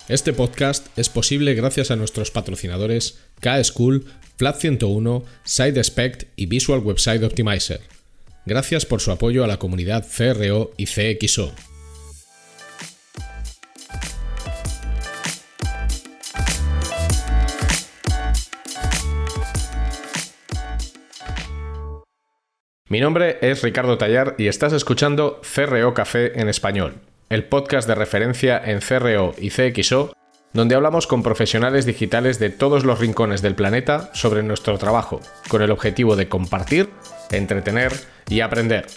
Este podcast es posible gracias a nuestros patrocinadores K-School, Flat 101, SideSpect y Visual Website Optimizer. Gracias por su apoyo a la comunidad CRO y CXO. Mi nombre es Ricardo Tallar y estás escuchando CRO Café en español, el podcast de referencia en CRO y CXO, donde hablamos con profesionales digitales de todos los rincones del planeta sobre nuestro trabajo, con el objetivo de compartir, entretener y aprender.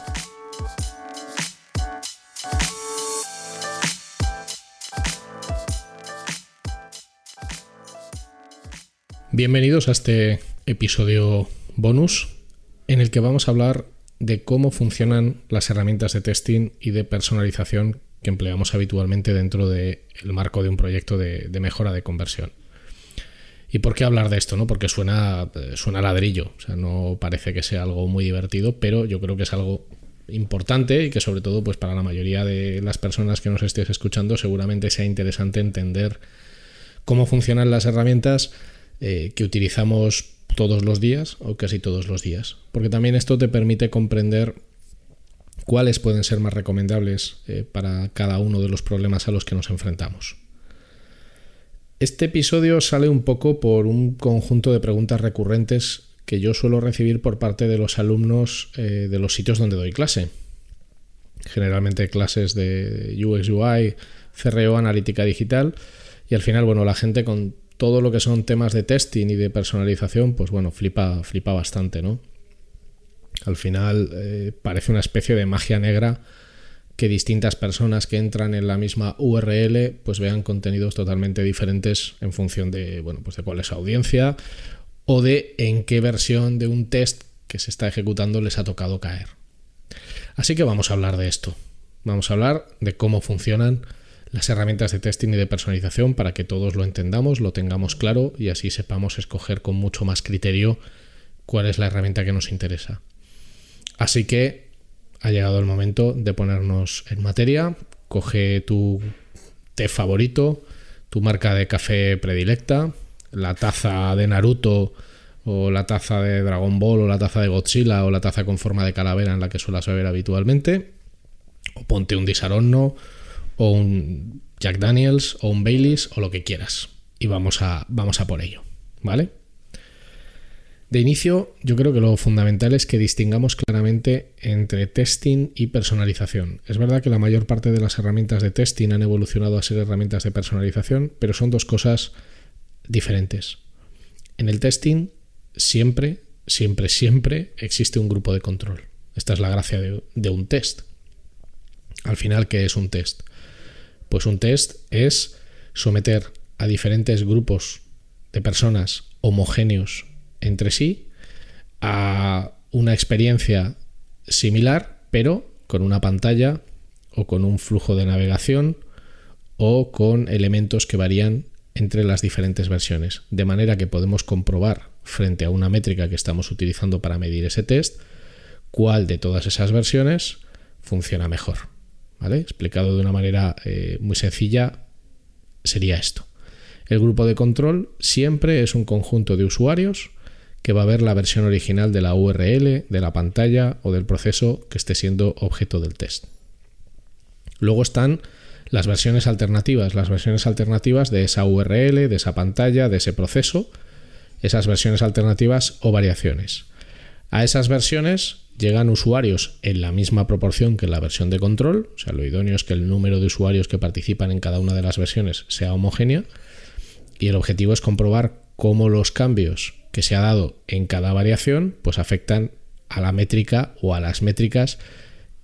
Bienvenidos a este episodio bonus, en el que vamos a hablar de cómo funcionan las herramientas de testing y de personalización que empleamos habitualmente dentro del marco de un proyecto de mejora de conversión. ¿Y por qué hablar de esto? ¿No? Porque suena ladrillo, o sea, no parece que sea algo muy divertido, pero yo creo que es algo importante y que sobre todo pues para la mayoría de las personas que nos estéis escuchando seguramente sea interesante entender cómo funcionan las herramientas que utilizamos todos los días o casi todos los días, porque también esto te permite comprender cuáles pueden ser más recomendables para cada uno de los problemas a los que nos enfrentamos. Este episodio sale un poco por un conjunto de preguntas recurrentes que yo suelo recibir por parte de los alumnos de los sitios donde doy clase. Generalmente clases de UX UI, CRO, analítica digital, y al final, bueno, la gente con todo lo que son temas de testing y de personalización, pues bueno, flipa bastante, ¿no? Al final parece una especie de magia negra que distintas personas que entran en la misma URL pues vean contenidos totalmente diferentes en función de, bueno, pues de cuál es su audiencia o de en qué versión de un test que se está ejecutando les ha tocado caer. Así que vamos a hablar de esto. Vamos a hablar de cómo funcionan las herramientas de testing y de personalización para que todos lo entendamos, lo tengamos claro y así sepamos escoger con mucho más criterio cuál es la herramienta que nos interesa. Así que ha llegado el momento de ponernos en materia. Coge tu té favorito, tu marca de café predilecta, la taza de Naruto o la taza de Dragon Ball o la taza de Godzilla o la taza con forma de calavera en la que suelas beber habitualmente, o ponte un Disaronno o un Jack Daniels o un Baileys o lo que quieras y vamos a por ello, ¿vale? De inicio, yo creo que lo fundamental es que distingamos claramente entre testing y personalización. Es verdad que la mayor parte de las herramientas de testing han evolucionado a ser herramientas de personalización, pero son dos cosas diferentes. En el testing siempre existe un grupo de control. Esta es la gracia de un test. Al final, ¿qué es un test? Pues un test es someter a diferentes grupos de personas homogéneos entre sí a una experiencia similar, pero con una pantalla o con un flujo de navegación o con elementos que varían entre las diferentes versiones, de manera que podemos comprobar frente a una métrica que estamos utilizando para medir ese test cuál de todas esas versiones funciona mejor. ¿Vale? Explicado de una manera muy sencilla sería esto. El grupo de control siempre es un conjunto de usuarios que va a ver la versión original de la URL, de la pantalla o del proceso que esté siendo objeto del test. Luego están las versiones alternativas de esa URL, de esa pantalla, de ese proceso, esas versiones alternativas o variaciones. A esas versiones llegan usuarios en la misma proporción que en la versión de control, o sea, lo idóneo es que el número de usuarios que participan en cada una de las versiones sea homogénea y el objetivo es comprobar cómo los cambios que se ha dado en cada variación pues afectan a la métrica o a las métricas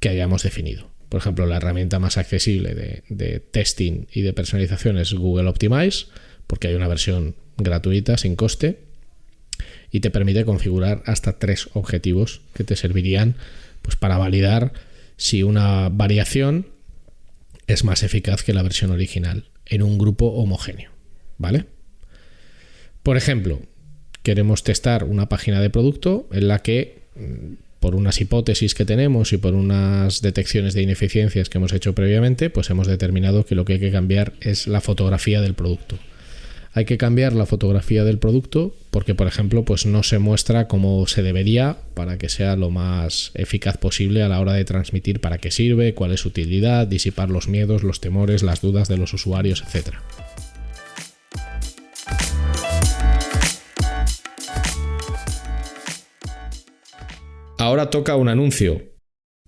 que hayamos definido. Por ejemplo, la herramienta más accesible de testing y de personalización es Google Optimize, porque hay una versión gratuita sin coste y te permite configurar hasta 3 objetivos que te servirían pues, para validar si una variación es más eficaz que la versión original en un grupo homogéneo, ¿vale? Por ejemplo, queremos testar una página de producto en la que por unas hipótesis que tenemos y por unas detecciones de ineficiencias que hemos hecho previamente, pues hemos determinado que lo que hay que cambiar es la fotografía del producto. Hay que cambiar la fotografía del producto porque, por ejemplo, pues no se muestra como se debería para que sea lo más eficaz posible a la hora de transmitir para qué sirve, cuál es su utilidad, disipar los miedos, los temores, las dudas de los usuarios, etc. Ahora toca un anuncio.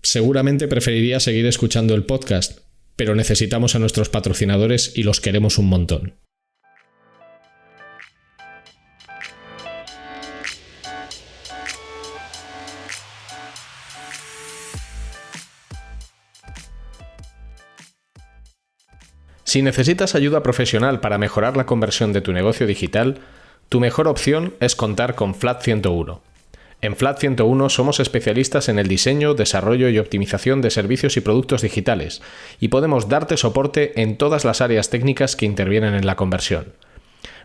Seguramente preferiría seguir escuchando el podcast, pero necesitamos a nuestros patrocinadores y los queremos un montón. Si necesitas ayuda profesional para mejorar la conversión de tu negocio digital, tu mejor opción es contar con Flat 101. En Flat 101 somos especialistas en el diseño, desarrollo y optimización de servicios y productos digitales y podemos darte soporte en todas las áreas técnicas que intervienen en la conversión.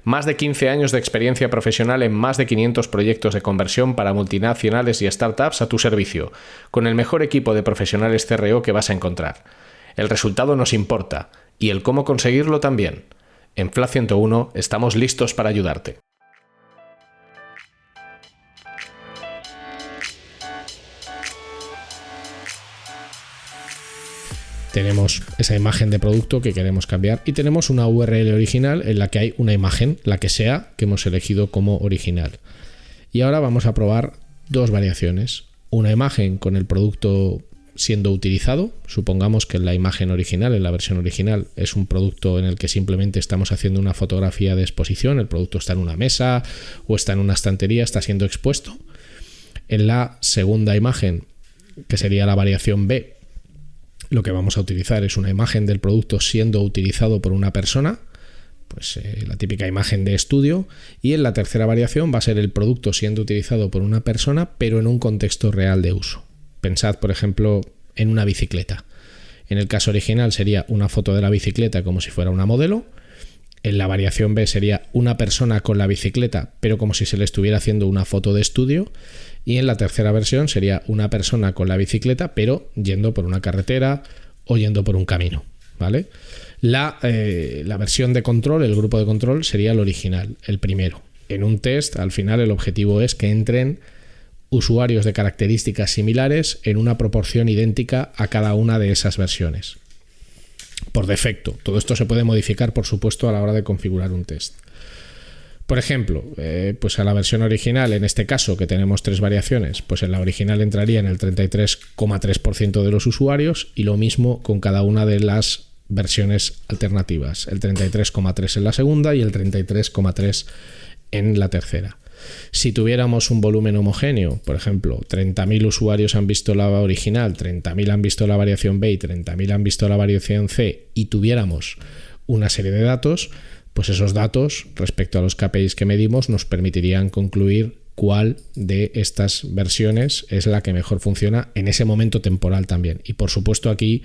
Más de 15 años de experiencia profesional en más de 500 proyectos de conversión para multinacionales y startups a tu servicio, con el mejor equipo de profesionales CRO que vas a encontrar. El resultado nos importa y el cómo conseguirlo también. En Flat 101 estamos listos para ayudarte. Tenemos esa imagen de producto que queremos cambiar y tenemos una URL original en la que hay una imagen, la que sea, que hemos elegido como original. Y ahora vamos a probar dos variaciones. Una imagen con el producto siendo utilizado. Supongamos que en la imagen original, en la versión original, es un producto en el que simplemente estamos haciendo una fotografía de exposición. El producto está en una mesa o está en una estantería, está siendo expuesto. En la segunda imagen, que sería la variación B, lo que vamos a utilizar es una imagen del producto siendo utilizado por una persona, pues la típica imagen de estudio, y en la tercera variación va a ser el producto siendo utilizado por una persona, pero en un contexto real de uso. Pensad, por ejemplo, en una bicicleta. En el caso original sería una foto de la bicicleta como si fuera una modelo. En la variación B sería una persona con la bicicleta, pero como si se le estuviera haciendo una foto de estudio. Y en la tercera versión sería una persona con la bicicleta, pero yendo por una carretera o yendo por un camino, ¿vale? La versión de control, el grupo de control, sería el original, el primero. En un test, al final, el objetivo es que entren usuarios de características similares en una proporción idéntica a cada una de esas versiones. Por defecto. Todo esto se puede modificar, por supuesto, a la hora de configurar un test. Por ejemplo, pues a la versión original, en este caso que tenemos tres variaciones, pues en la original entraría en el 33,3% de los usuarios y lo mismo con cada una de las versiones alternativas. El 33,3% en la segunda y el 33,3% en la tercera. Si tuviéramos un volumen homogéneo, por ejemplo, 30.000 usuarios han visto la original, 30.000 han visto la variación B y 30.000 han visto la variación C y tuviéramos una serie de datos, pues esos datos respecto a los KPIs que medimos nos permitirían concluir cuál de estas versiones es la que mejor funciona en ese momento temporal también. Y por supuesto aquí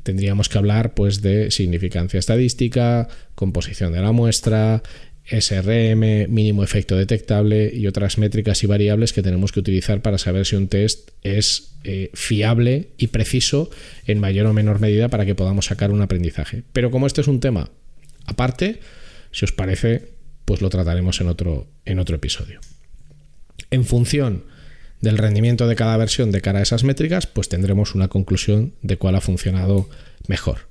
tendríamos que hablar pues de significancia estadística, composición de la muestra, SRM, mínimo efecto detectable y otras métricas y variables que tenemos que utilizar para saber si un test es fiable y preciso en mayor o menor medida para que podamos sacar un aprendizaje. Pero como este es un tema aparte, si os parece, pues lo trataremos en otro episodio. En función del rendimiento de cada versión de cara a esas métricas, pues tendremos una conclusión de cuál ha funcionado mejor.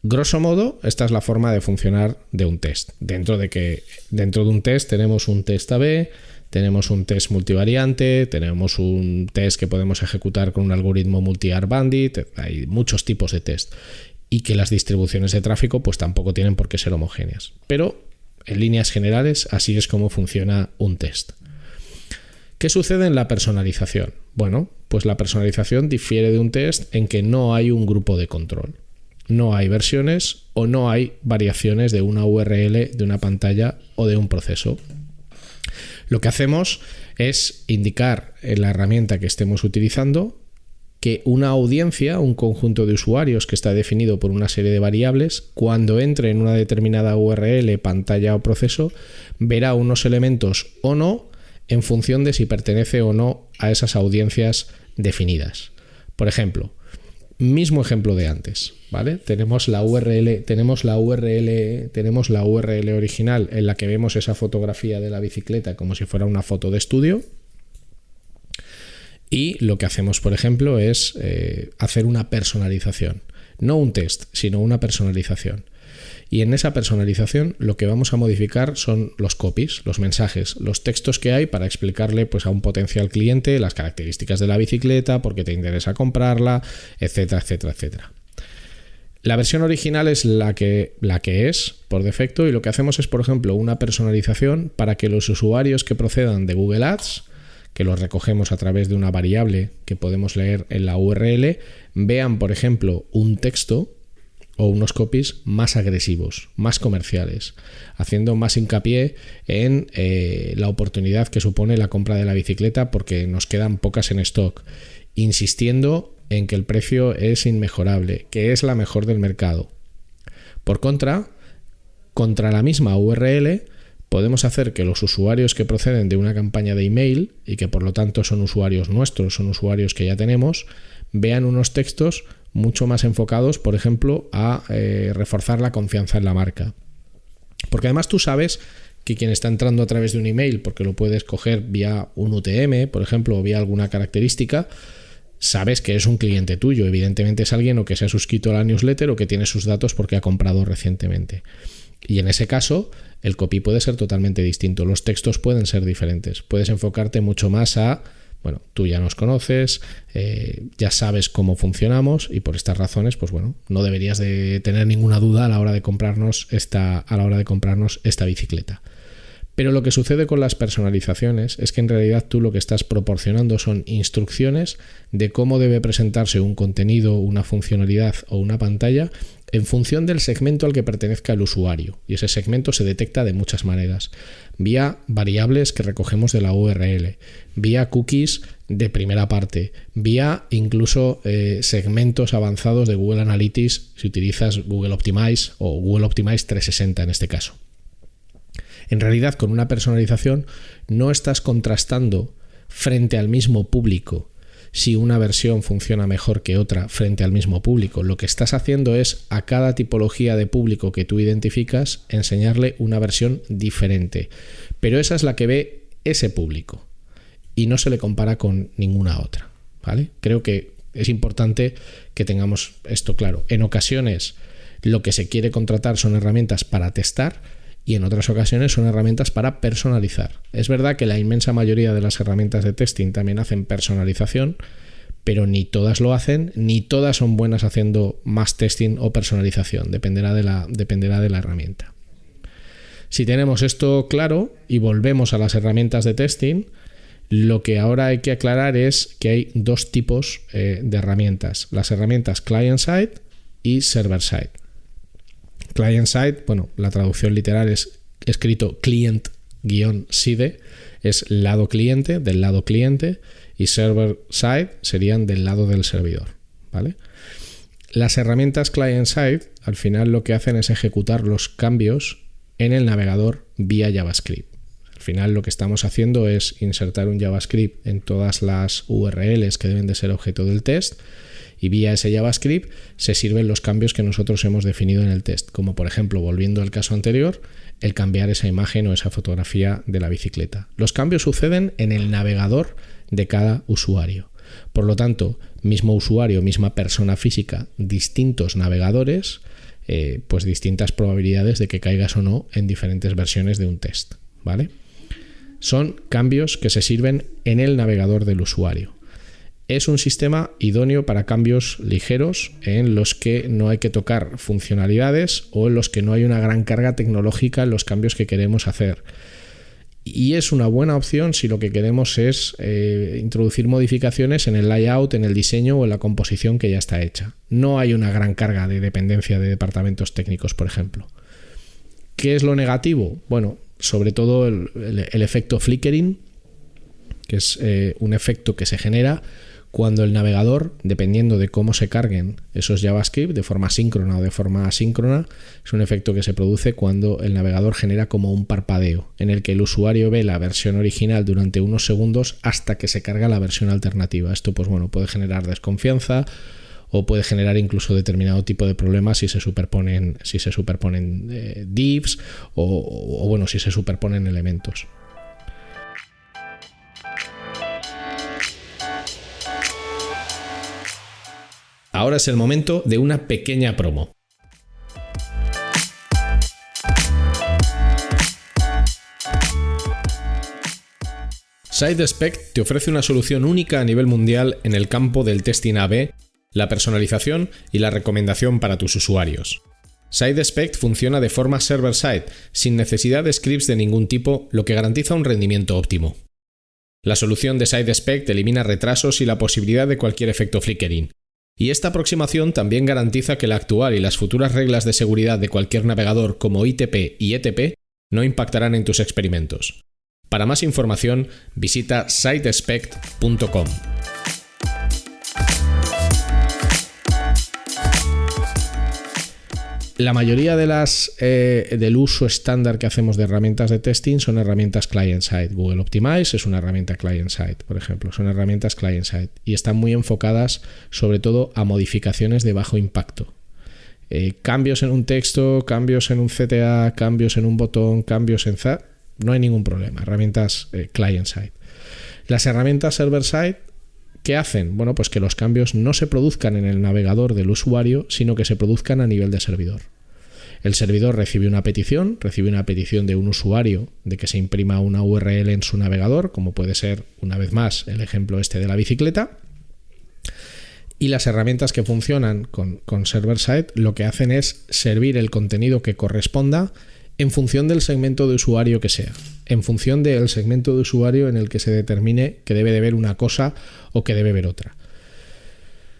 Grosso modo, esta es la forma de funcionar de un test. Dentro de un test tenemos un test A/B, tenemos un test multivariante, tenemos un test que podemos ejecutar con un algoritmo multi-R bandit, hay muchos tipos de test. Y que las distribuciones de tráfico pues tampoco tienen por qué ser homogéneas. Pero en líneas generales así es como funciona un test. ¿Qué sucede en la personalización? Bueno, pues la personalización difiere de un test en que no hay un grupo de control. No hay versiones o no hay variaciones de una URL, de una pantalla o de un proceso. Lo que hacemos es indicar en la herramienta que estemos utilizando que una audiencia, un conjunto de usuarios que está definido por una serie de variables, cuando entre en una determinada URL, pantalla o proceso, verá unos elementos o no en función de si pertenece o no a esas audiencias definidas. Por ejemplo, mismo ejemplo de antes, ¿vale? Tenemos la URL original en la que vemos esa fotografía de la bicicleta como si fuera una foto de estudio. Y lo que hacemos, por ejemplo, es hacer una personalización. No un test, sino una personalización. Y en esa personalización lo que vamos a modificar son los copies, los mensajes, los textos que hay para explicarle pues, a un potencial cliente las características de la bicicleta, por qué te interesa comprarla, etcétera, etcétera, etcétera. La versión original es la que es por defecto, y lo que hacemos es, por ejemplo, una personalización para que los usuarios que procedan de Google Ads, que los recogemos a través de una variable que podemos leer en la URL, vean, por ejemplo, un texto o unos copies más agresivos, más comerciales, haciendo más hincapié en la oportunidad que supone la compra de la bicicleta porque nos quedan pocas en stock, insistiendo en que el precio es inmejorable, que es la mejor del mercado. Por contra la misma URL, podemos hacer que los usuarios que proceden de una campaña de email y que por lo tanto son usuarios nuestros, son usuarios que ya tenemos, vean unos textos mucho más enfocados, por ejemplo, a reforzar la confianza en la marca. Porque además tú sabes que quien está entrando a través de un email, porque lo puedes coger vía un UTM, por ejemplo, o vía alguna característica, sabes que es un cliente tuyo. Evidentemente es alguien o que se ha suscrito a la newsletter o que tiene sus datos porque ha comprado recientemente. Y en ese caso, el copy puede ser totalmente distinto. Los textos pueden ser diferentes. Puedes enfocarte mucho más a, bueno, tú ya nos conoces, ya sabes cómo funcionamos y por estas razones, pues bueno, no deberías de tener ninguna duda a la hora de comprarnos esta bicicleta. Pero lo que sucede con las personalizaciones es que en realidad tú lo que estás proporcionando son instrucciones de cómo debe presentarse un contenido, una funcionalidad o una pantalla en función del segmento al que pertenezca el usuario. Y ese segmento se detecta de muchas maneras. Vía variables que recogemos de la URL, vía cookies de primera parte, vía incluso segmentos avanzados de Google Analytics si utilizas Google Optimize o Google Optimize 360 en este caso. En realidad, con una personalización no estás contrastando frente al mismo público si una versión funciona mejor que otra frente al mismo público. Lo que estás haciendo es a cada tipología de público que tú identificas enseñarle una versión diferente. Pero esa es la que ve ese público y no se le compara con ninguna otra, ¿vale? Creo que es importante que tengamos esto claro. En ocasiones lo que se quiere contratar son herramientas para testar, y en otras ocasiones son herramientas para personalizar. Es verdad que la inmensa mayoría de las herramientas de testing también hacen personalización, pero ni todas lo hacen, ni todas son buenas haciendo más testing o personalización. Dependerá de la herramienta. Si tenemos esto claro y volvemos a las herramientas de testing, lo que ahora hay que aclarar es que hay dos tipos de herramientas. Las herramientas client-side y server-side. Client-side, bueno, la traducción literal es escrito client-side, es lado cliente, del lado cliente, y server-side serían del lado del servidor, ¿vale? Las herramientas client-side al final lo que hacen es ejecutar los cambios en el navegador vía JavaScript. Al final lo que estamos haciendo es insertar un JavaScript en todas las URLs que deben de ser objeto del test, y vía ese JavaScript se sirven los cambios que nosotros hemos definido en el test, como por ejemplo, volviendo al caso anterior, el cambiar esa imagen o esa fotografía de la bicicleta. Los cambios suceden en el navegador de cada usuario. Por lo tanto, mismo usuario, misma persona física, distintos navegadores, pues distintas probabilidades de que caigas o no en diferentes versiones de un test, ¿vale? Son cambios que se sirven en el navegador del usuario. Es un sistema idóneo para cambios ligeros en los que no hay que tocar funcionalidades o en los que no hay una gran carga tecnológica en los cambios que queremos hacer. Y es una buena opción si lo que queremos es introducir modificaciones en el layout, en el diseño o en la composición que ya está hecha. No hay una gran carga de dependencia de departamentos técnicos, por ejemplo. ¿Qué es lo negativo? Bueno, sobre todo el efecto flickering, que es un efecto que se genera cuando el navegador, dependiendo de cómo se carguen esos JavaScript, de forma síncrona o de forma asíncrona, es un efecto que se produce cuando el navegador genera como un parpadeo, en el que el usuario ve la versión original durante unos segundos hasta que se carga la versión alternativa. Esto, pues bueno, puede generar desconfianza o puede generar incluso determinado tipo de problemas si se superponen divs o bueno, si se superponen elementos. Ahora es el momento de una pequeña promo. SideSpect te ofrece una solución única a nivel mundial en el campo del testing A/B, la personalización y la recomendación para tus usuarios. SideSpect funciona de forma server-side, sin necesidad de scripts de ningún tipo, lo que garantiza un rendimiento óptimo. La solución de SideSpect elimina retrasos y la posibilidad de cualquier efecto flickering. Y esta aproximación también garantiza que la actual y las futuras reglas de seguridad de cualquier navegador como ITP y ETP no impactarán en tus experimentos. Para más información, visita sidespect.com. La mayoría de del uso estándar que hacemos de herramientas de testing son herramientas client-side. Google Optimize es una herramienta client-side, por ejemplo. Son herramientas client-side y están muy enfocadas sobre todo a modificaciones de bajo impacto. Cambios en un texto, cambios en un CTA, cambios en un botón, cambios en ZA, no hay ningún problema. Herramientas client-side. Las herramientas server-side, ¿qué hacen? Bueno, pues que los cambios no se produzcan en el navegador del usuario, sino que se produzcan a nivel de servidor. El servidor recibe una petición de un usuario de que se imprima una URL en su navegador, como puede ser, una vez más, el ejemplo este de la bicicleta. Y las herramientas que funcionan con server-side lo que hacen es servir el contenido que corresponda en función del segmento de usuario que sea, en función del segmento de usuario en el que se determine que debe de ver una cosa o que debe ver otra.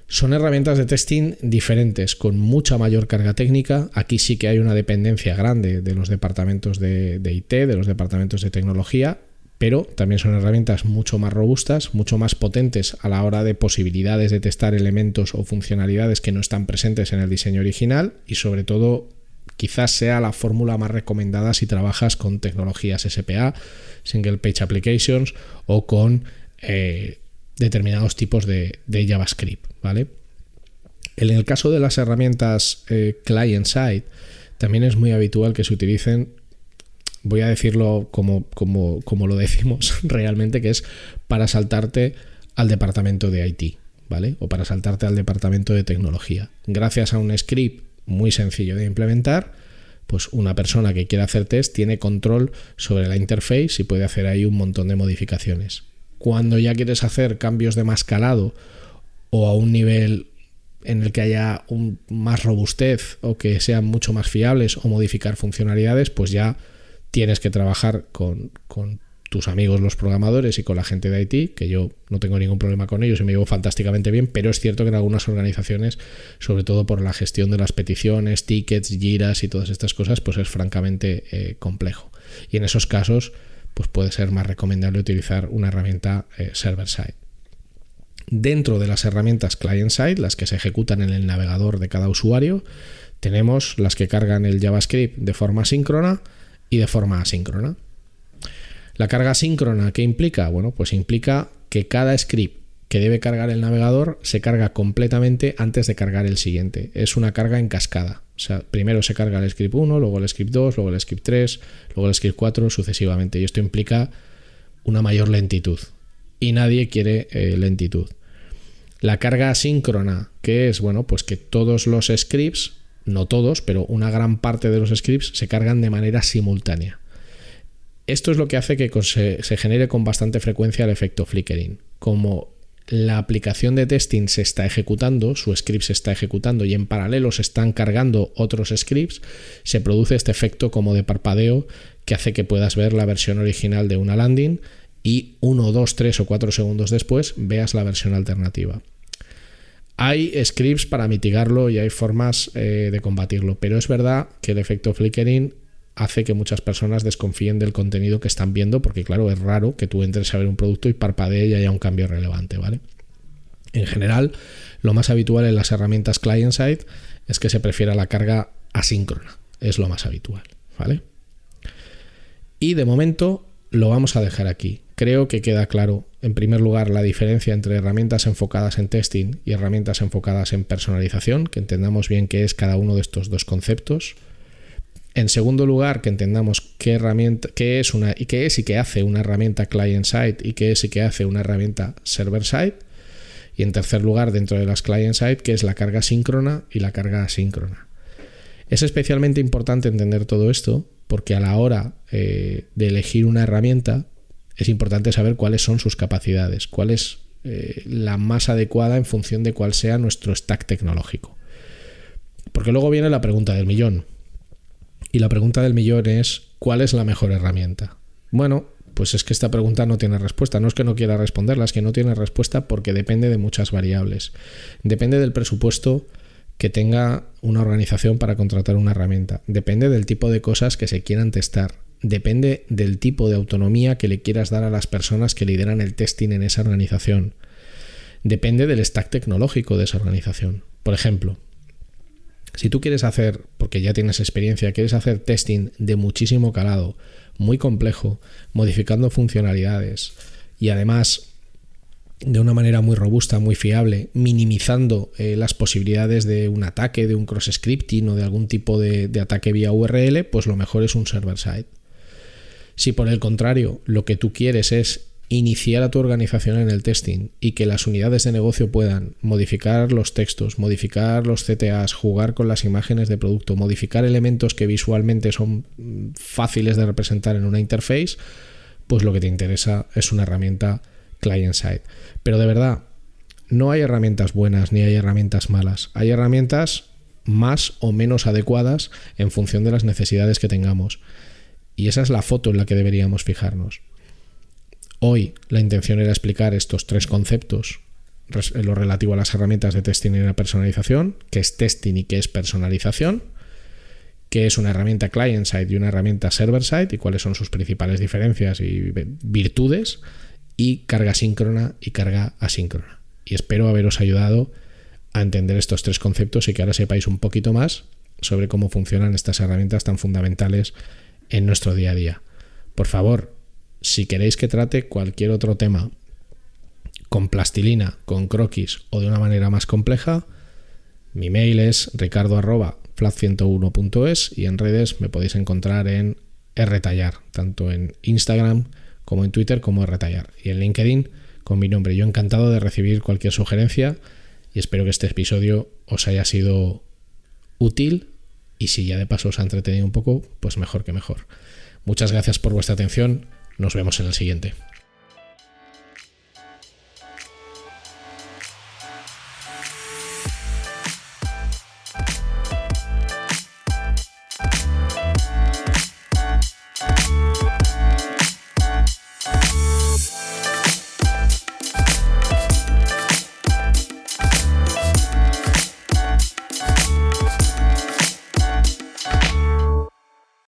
Son herramientas de testing diferentes, con mucha mayor carga técnica. Aquí sí que hay una dependencia grande de los departamentos de IT, de los departamentos de tecnología, pero también son herramientas mucho más robustas, mucho más potentes a la hora de posibilidades de testar elementos o funcionalidades que no están presentes en el diseño original y sobre todo quizás sea la fórmula más recomendada si trabajas con tecnologías SPA, Single Page Applications o con determinados tipos de JavaScript, ¿vale? En el caso de las herramientas client-side, también es muy habitual que se utilicen, voy a decirlo como lo decimos realmente, que es para saltarte al departamento de IT, ¿vale? O para saltarte al departamento de tecnología. Gracias a un script muy sencillo de implementar, pues una persona que quiera hacer test tiene control sobre la interface y puede hacer ahí un montón de modificaciones. Cuando ya quieres hacer cambios de más calado o a un nivel en el que haya más robustez o que sean mucho más fiables o modificar funcionalidades, pues ya tienes que trabajar con tus amigos los programadores y con la gente de IT, que yo no tengo ningún problema con ellos y me llevo fantásticamente bien, pero es cierto que en algunas organizaciones, sobre todo por la gestión de las peticiones, tickets, giras y todas estas cosas, pues es francamente complejo. Y en esos casos pues puede ser más recomendable utilizar una herramienta server-side. Dentro de las herramientas client-side, las que se ejecutan en el navegador de cada usuario, tenemos las que cargan el JavaScript de forma síncrona y de forma asíncrona. La carga síncrona, ¿qué implica? Bueno, pues implica que cada script que debe cargar el navegador se carga completamente antes de cargar el siguiente. Es una carga en cascada. O sea, primero se carga el script 1, luego el script 2, luego el script 3, luego el script 4, sucesivamente. Y esto implica una mayor lentitud. Y nadie quiere lentitud. La carga asíncrona, ¿qué es? Bueno, pues que todos los scripts, no todos, pero una gran parte de los scripts se cargan de manera simultánea. Esto es lo que hace que se genere con bastante frecuencia el efecto flickering. Como la aplicación de testing se está ejecutando, su script se está ejecutando y en paralelo se están cargando otros scripts, se produce este efecto como de parpadeo que hace que puedas ver la versión original de una landing y 1, 2, 3 o 4 segundos después veas la versión alternativa. Hay scripts para mitigarlo y hay formas de combatirlo, pero es verdad que el efecto flickering hace que muchas personas desconfíen del contenido que están viendo porque, claro, es raro que tú entres a ver un producto y parpadee y haya un cambio relevante, ¿vale? En general, lo más habitual en las herramientas client-side es que se prefiera la carga asíncrona. Es lo más habitual, ¿vale? Y de momento lo vamos a dejar aquí. Creo que queda claro, en primer lugar, la diferencia entre herramientas enfocadas en testing y herramientas enfocadas en personalización, que entendamos bien qué es cada uno de estos dos conceptos. En segundo lugar, que entendamos qué es y qué hace una herramienta client-side y qué es y qué hace una herramienta server-side. Y en tercer lugar, dentro de las client-side, qué es la carga síncrona y la carga asíncrona. Es especialmente importante entender todo esto porque a la hora de elegir una herramienta es importante saber cuáles son sus capacidades, cuál es la más adecuada en función de cuál sea nuestro stack tecnológico. Porque luego viene la pregunta del millón. Y la pregunta del millón es, ¿cuál es la mejor herramienta? Bueno, pues es que esta pregunta no tiene respuesta. No es que no quiera responderla, es que no tiene respuesta porque depende de muchas variables. Depende del presupuesto que tenga una organización para contratar una herramienta. Depende del tipo de cosas que se quieran testar. Depende del tipo de autonomía que le quieras dar a las personas que lideran el testing en esa organización. Depende del stack tecnológico de esa organización. Por ejemplo, si tú quieres hacer, porque ya tienes experiencia, quieres hacer testing de muchísimo calado, muy complejo, modificando funcionalidades y además de una manera muy robusta, muy fiable, minimizando las posibilidades de un ataque, de un cross-scripting o de algún tipo de ataque vía URL, pues lo mejor es un server-side. Si por el contrario lo que tú quieres es iniciar a tu organización en el testing y que las unidades de negocio puedan modificar los textos, modificar los CTAs, jugar con las imágenes de producto, modificar elementos que visualmente son fáciles de representar en una interface, pues lo que te interesa es una herramienta client-side. Pero de verdad, no hay herramientas buenas ni hay herramientas malas. Hay herramientas más o menos adecuadas en función de las necesidades que tengamos. Y esa es la foto en la que deberíamos fijarnos. Hoy la intención era explicar estos tres conceptos en lo relativo a las herramientas de testing y la personalización, qué es testing y qué es personalización, qué es una herramienta client-side y una herramienta server-side y cuáles son sus principales diferencias y virtudes, y carga síncrona y carga asíncrona. Y espero haberos ayudado a entender estos tres conceptos y que ahora sepáis un poquito más sobre cómo funcionan estas herramientas tan fundamentales en nuestro día a día. Por favor, si queréis que trate cualquier otro tema con plastilina, con croquis o de una manera más compleja, mi mail es ricardo@flat101.es y en redes me podéis encontrar en rtallar, tanto en Instagram como en Twitter como rtallar, y en LinkedIn con mi nombre. Yo encantado de recibir cualquier sugerencia y espero que este episodio os haya sido útil y si ya de paso os ha entretenido un poco, pues mejor que mejor. Muchas gracias por vuestra atención. Nos vemos en el siguiente.